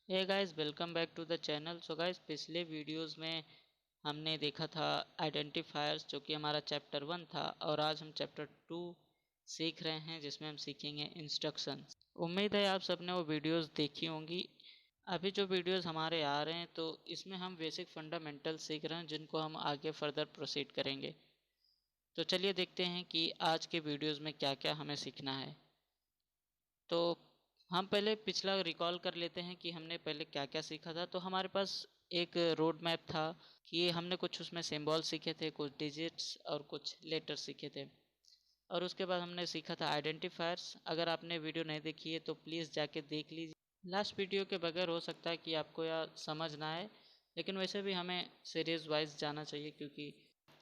Hey guys, welcome back to the channel. So guys, पिछले videos में हमने देखा था आइडेंटिफायर्स, जो कि हमारा चैप्टर 1 था, और आज हम चैप्टर 2 सीख रहे हैं, जिसमें हम सीखेंगे इंस्ट्रक्शंस। उम्मीद है आप सबने वो वीडियोस देखी होंगी। अभी जो वीडियोस हमारे आ रहे हैं, तो इसमें हम बेसिक फंडामेंटल सीख रहे हैं, जिनको हम आगे फर्दर प्रोसीड करेंगे। तो चलिए देखते हैं कि आज के वीडियोस में क्या क्या हमें सीखना है। तो हम पहले पिछला रिकॉल कर लेते हैं कि हमने पहले क्या क्या सीखा था। तो हमारे पास एक रोड मैप था कि हमने कुछ उसमें सिंबल सीखे थे, कुछ डिजिट्स और कुछ लेटर सीखे थे। और उसके बाद हमने सीखा था आइडेंटिफायर्स। अगर आपने वीडियो नहीं देखी है तो प्लीज़ जाके देख लीजिए। लास्ट वीडियो के बगैर हो सकता है कि आपको यह समझ ना आए, लेकिन वैसे भी हमें सीरीज़ वाइज जाना चाहिए, क्योंकि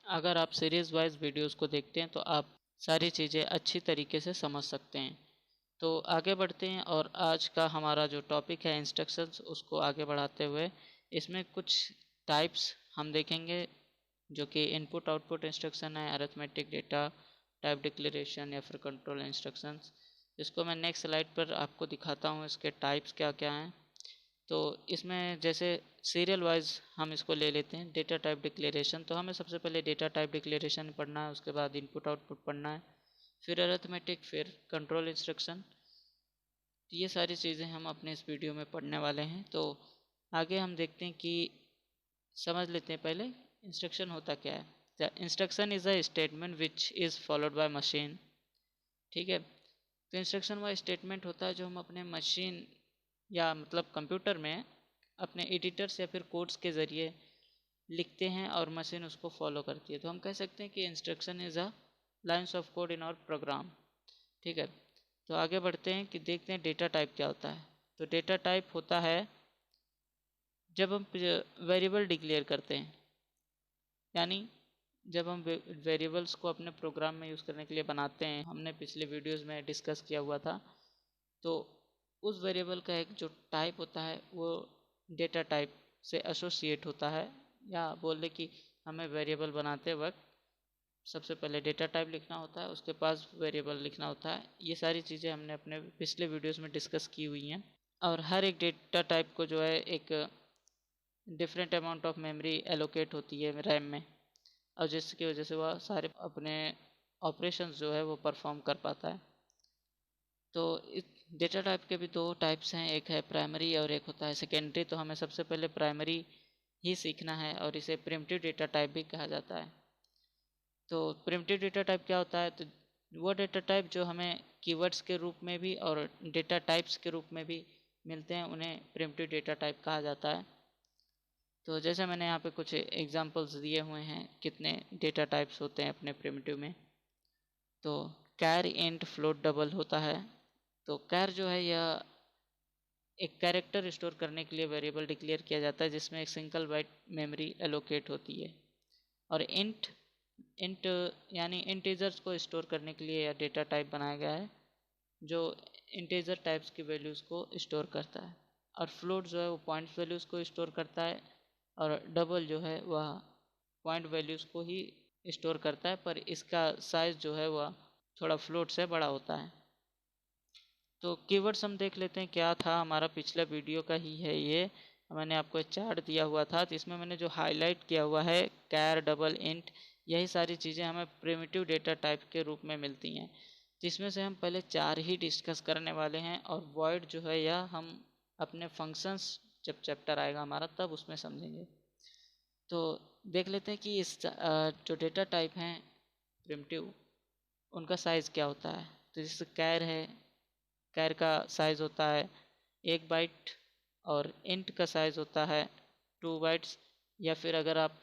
अगर आप सीरीज़ वाइज वीडियोज़ को देखते हैं तो आप सारी चीज़ें अच्छी तरीके से समझ सकते हैं। तो आगे बढ़ते हैं, और आज का हमारा जो टॉपिक है इंस्ट्रक्शंस, उसको आगे बढ़ाते हुए इसमें कुछ टाइप्स हम देखेंगे, जो कि इनपुट आउटपुट इंस्ट्रक्शन है, अरिथमेटिक डेटा टाइप डिक्लेरेशन या फिर कंट्रोल इंस्ट्रक्शंस। इसको मैं नेक्स्ट स्लाइड पर आपको दिखाता हूँ इसके टाइप्स क्या क्या हैं। तो इसमें जैसे सीरियल वाइज हम इसको ले लेते हैं। डेटा टाइप डिक्लेरेशन, तो हमें सबसे पहले डेटा टाइप डिक्लेरेशन पढ़ना है, उसके बाद इनपुट आउटपुट पढ़ना है, फिर अरिथमेटिक, फिर कंट्रोल इंस्ट्रक्शन। तो ये सारी चीज़ें हम अपने इस वीडियो में पढ़ने वाले हैं। तो आगे हम देखते हैं कि समझ लेते हैं पहले इंस्ट्रक्शन होता क्या है। The instruction is a statement which is followed by machine. ठीक है, तो इंस्ट्रक्शन वह स्टेटमेंट होता है जो हम अपने मशीन या मतलब कंप्यूटर में अपने एडिटर्स या फिर कोड्स के ज़रिए लिखते हैं और मशीन उसको फॉलो करती है। तो हम कह सकते हैं कि instruction is a lines of code in our program. ठीक है, तो आगे बढ़ते हैं कि देखते हैं डेटा टाइप क्या होता है। तो डेटा टाइप होता है जब हम वेरिएबल डिक्लेयर करते हैं, यानी जब हम वेरिएबल्स को अपने प्रोग्राम में यूज़ करने के लिए बनाते हैं। हमने पिछले वीडियोस में डिस्कस किया हुआ था। तो उस वेरिएबल का एक जो टाइप होता है वो डेटा टाइप से एसोसिएट होता है, या बोल लें कि हमें वेरिएबल बनाते वक्त सबसे पहले डेटा टाइप लिखना होता है, उसके पास वेरिएबल लिखना होता है। ये सारी चीज़ें हमने अपने पिछले वीडियोस में डिस्कस की हुई हैं। और हर एक डेटा टाइप को जो है एक different amount of memory allocate होती है रैम में, और जिसकी वजह से वह सारे अपने ऑपरेशंस जो है वो परफॉर्म कर पाता है। तो इस डेटा टाइप के भी दो टाइप्स हैं, एक है प्राइमरी और एक होता है सेकेंडरी। तो हमें सबसे पहले प्राइमरी ही सीखना है, और इसे प्रिमिटिव डेटा टाइप भी कहा जाता है। तो प्रिमिटिव डेटा टाइप क्या होता है? तो वो डेटा टाइप जो हमें कीवर्ड्स के रूप में भी और डेटा टाइप्स के रूप में भी मिलते हैं, उन्हें प्रिमिटिव डेटा टाइप कहा जाता है। तो जैसे मैंने यहाँ पे कुछ एग्जांपल्स दिए हुए हैं कितने डेटा टाइप्स होते हैं अपने प्रिमिटिव में। तो कैर, इंट, फ्लोट, डबल होता है। तो कैर जो है यह एक कैरेक्टर स्टोर करने के लिए वेरिएबल डिक्लेयर किया जाता है, जिसमें एक सिंगल बाइट मेमोरी एलोकेट होती है। और इंट इंट यानी इंटीजर्स को स्टोर करने के लिए यह डेटा टाइप बनाया गया है, जो इंटीजर टाइप्स की वैल्यूज़ को स्टोर करता है। और फ्लोट जो है वो पॉइंट्स वैल्यूज़ को स्टोर करता है, और डबल जो है वह पॉइंट वैल्यूज़ को ही स्टोर करता है, पर इसका साइज़ जो है वह थोड़ा फ्लोट से बड़ा होता है। तो कीवर्ड्स हम देख लेते हैं क्या था। हमारा पिछला वीडियो का ही है ये, मैंने आपको एक चार्ट दिया हुआ था, तो इसमें मैंने जो हाईलाइट किया हुआ है कैर, डबल, इंट, यही सारी चीज़ें हमें प्रिमिटिव डेटा टाइप के रूप में मिलती हैं। जिसमें से हम पहले चार ही डिस्कस करने वाले हैं, और वॉइड जो है यह हम अपने फंक्शंस जब चैप्टर आएगा हमारा तब उसमें समझेंगे। तो देख लेते हैं कि इस जो डेटा टाइप हैं प्रिमिटिव, उनका साइज़ क्या होता है। तो जैसे कैर है, कैर का साइज़ होता है 1 बाइट, और इंट का साइज़ होता है 2 बाइट्स, या फिर अगर आप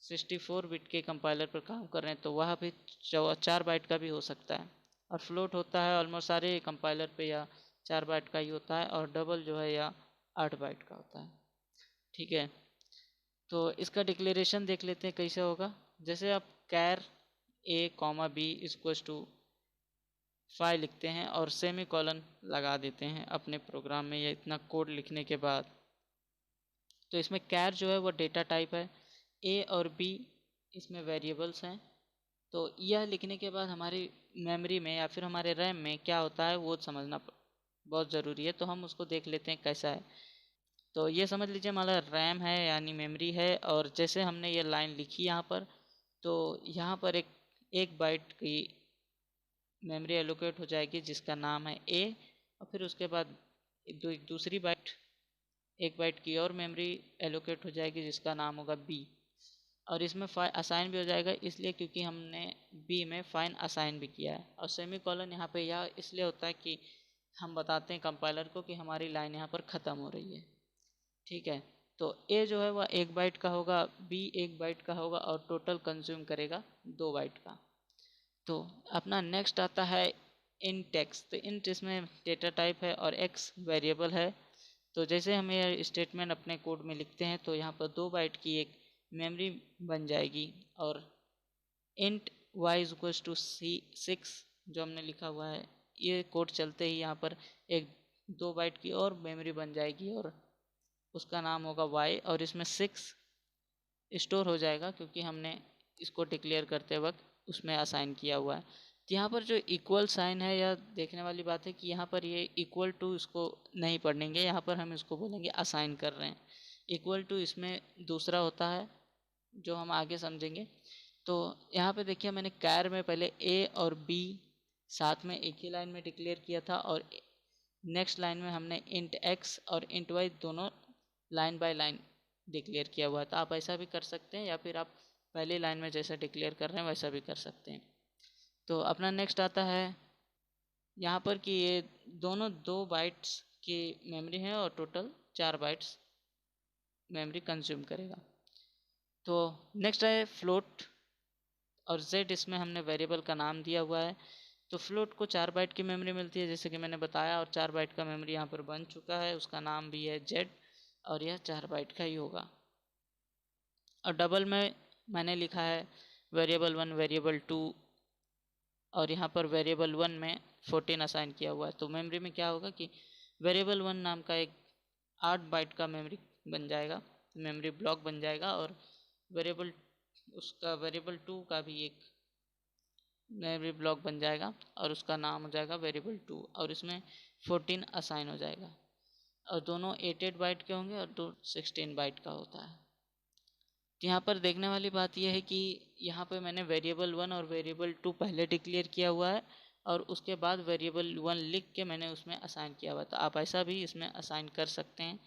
64 बिट के कंपाइलर पर काम कर रहे हैं तो वह भी 4 बाइट का भी हो सकता है। और फ्लोट होता है ऑलमोस्ट सारे कंपाइलर पे या 4 बाइट का ही होता है, और डबल जो है या 8 बाइट का होता है। ठीक है, तो इसका डिक्लेरेशन देख लेते हैं कैसे होगा। जैसे आप कैर ए कॉमा बी इक्वल्स टू 5 लिखते हैं और सेमी कॉलन लगा देते हैं अपने प्रोग्राम में, या इतना कोड लिखने के बाद। तो इसमें कैर जो है वो डेटा टाइप है, ए और बी इसमें वेरिएबल्स हैं। तो यह लिखने के बाद हमारी मेमोरी में या फिर हमारे रैम में क्या होता है वो समझना बहुत ज़रूरी है। तो हम उसको देख लेते हैं कैसा है। तो ये समझ लीजिए हमारा रैम है यानी मेमोरी है। और जैसे हमने ये लाइन लिखी यहाँ पर, तो यहाँ पर एक बाइट की मेमोरी एलोकेट हो जाएगी जिसका नाम है ए, और फिर उसके बाद दूसरी बाइट, एक बाइट की और मेमोरी एलोकेट हो जाएगी जिसका नाम होगा बी। और इसमें फाइन असाइन भी हो जाएगा, इसलिए क्योंकि हमने बी में फाइन असाइन भी किया है। और सेमी कॉलन यहाँ पे यह इसलिए होता है कि हम बताते हैं कंपाइलर को कि हमारी लाइन यहाँ पर ख़त्म हो रही है। ठीक है, तो ए जो है वह 1 बाइट का होगा, बी 1 बाइट का होगा, और टोटल कंज्यूम करेगा 2 बाइट का। तो अपना नेक्स्ट आता है इंट एक्स। तो इंट इसमें डेटा टाइप है और एक्स वेरिएबल है। तो जैसे हम ये स्टेटमेंट अपने कोड में लिखते हैं तो यहाँ पर 2 बाइट की एक मेमोरी बन जाएगी। और int y is equal to 6 जो हमने लिखा हुआ है, ये कोड चलते ही यहाँ पर एक 2 बाइट की और मेमोरी बन जाएगी और उसका नाम होगा y, और इसमें 6 स्टोर हो जाएगा क्योंकि हमने इसको डिक्लेयर करते वक्त उसमें असाइन किया हुआ है। तो यहाँ पर जो इक्वल साइन है, यह देखने वाली बात है कि यहाँ पर ये इक्वल टू इसको नहीं पढ़ेंगे, यहाँ पर हम इसको बोलेंगे असाइन कर रहे हैं। इक्वल टू इसमें दूसरा होता है जो हम आगे समझेंगे। तो यहाँ पे देखिए मैंने कैर में पहले ए और बी साथ में एक ही लाइन में डिक्लेयर किया था, और नेक्स्ट लाइन में हमने इंट एक्स और इंट वाई दोनों लाइन बाय लाइन डिक्लेयर किया हुआ था। आप ऐसा भी कर सकते हैं या फिर आप पहली लाइन में जैसा डिक्लेयर कर रहे हैं वैसा भी कर सकते हैं। तो अपना नेक्स्ट आता है यहाँ पर कि ये दोनों 2 बाइट्स की मेमोरी है और टोटल 4 बाइट्स मेमोरी कंज्यूम करेगा। तो नेक्स्ट है फ्लोट और z, इसमें हमने वेरिएबल का नाम दिया हुआ है। तो फ्लोट को 4 बाइट की मेमोरी मिलती है जैसे कि मैंने बताया, और 4 बाइट का मेमोरी यहाँ पर बन चुका है, उसका नाम भी है z, और यह 4 बाइट का ही होगा। और डबल में मैंने लिखा है वेरिएबल 1 वेरिएबल 2, और यहाँ पर वेरिएबल 1 में 14 असाइन किया हुआ है। तो मेमोरी में क्या होगा कि वेरिएबल 1 नाम का एक 8 बाइट का मेमोरी बन जाएगा, मेमोरी ब्लॉक बन जाएगा, और वेरिएबल 2 का भी एक मेमोरी ब्लॉक बन जाएगा और उसका नाम हो जाएगा वेरिएबल 2, और इसमें 14 असाइन हो जाएगा। और दोनों 8 बाइट के होंगे और दो 16 बाइट का होता है। तो यहाँ पर देखने वाली बात यह है कि यहाँ पर मैंने वेरिएबल 1 और वेरिएबल 2 पहले डिक्लेयर किया हुआ है, और उसके बाद वेरिएबल 1 लिख के मैंने उसमें असाइन किया हुआ। तो आप ऐसा भी इसमें असाइन कर सकते हैं,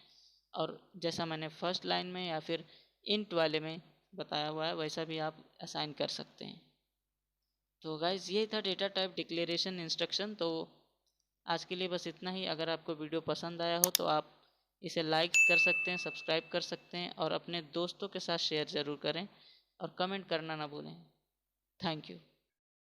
और जैसा मैंने फर्स्ट लाइन में या फिर इंट वाले में बताया हुआ है वैसा भी आप असाइन कर सकते हैं। तो गाइज़ ये था डेटा टाइप डिक्लेरेशन इंस्ट्रक्शन। तो आज के लिए बस इतना ही। अगर आपको वीडियो पसंद आया हो तो आप इसे लाइक कर सकते हैं, सब्सक्राइब कर सकते हैं, और अपने दोस्तों के साथ शेयर ज़रूर करें, और कमेंट करना ना भूलें। Thank you.